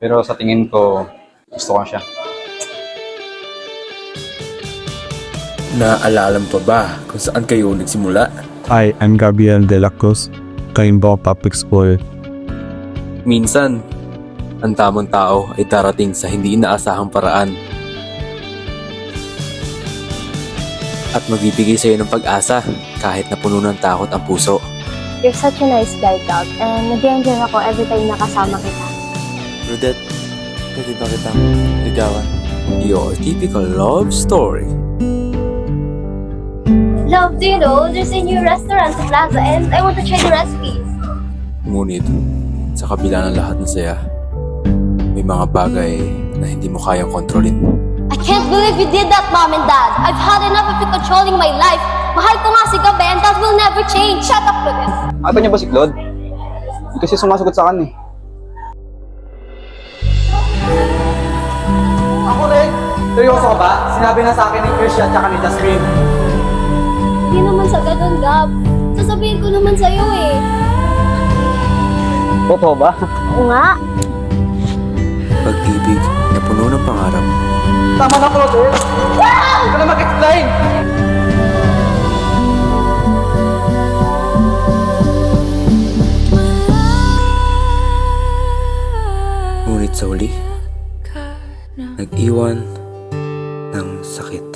Pero sa tingin ko, gusto ko siya. Naaalala mo pa ba kung saan kayo nagsimula? I am Gabriel de la Cruz, Rainbow Public School. Minsan, ang tamang tao ay darating sa hindi inaasahang paraan at magbibigay sa iyo ng pag-asa kahit na puno ng takot ang puso. You're such a nice guy, Cal, and nag-enjoy ako every time nakasama kita. Rudet, pwede ba kitang ligawan? Your typical love story. Love, do you know, there's a new restaurant sa Plaza and I want to try the recipes. Ngunit, sa kabila ng lahat ng saya, may mga bagay na hindi mo kayang kontrolin. I can't believe you did that, Mom and Dad. I've had enough of you controlling my life. Mahal ko nga si Gabi and that will never change. Shut up, Lucas. Ayaw niya ba si Claude? Hindi kasi sumasagot sa akin eh. Ako rin! Seryoso ka ba? Sinabi na sa akin ni Christian at ni Jasmine. Hindi naman sa ganun, Gab. Sasabihin ko naman sa'yo eh. Totoo ba? Oo nga. Pag-ibig na puno ng pangarap. Tama na, Claude! Huwag ka na mag-explain! Ngunit sa huli, nag-iwan ng sakit.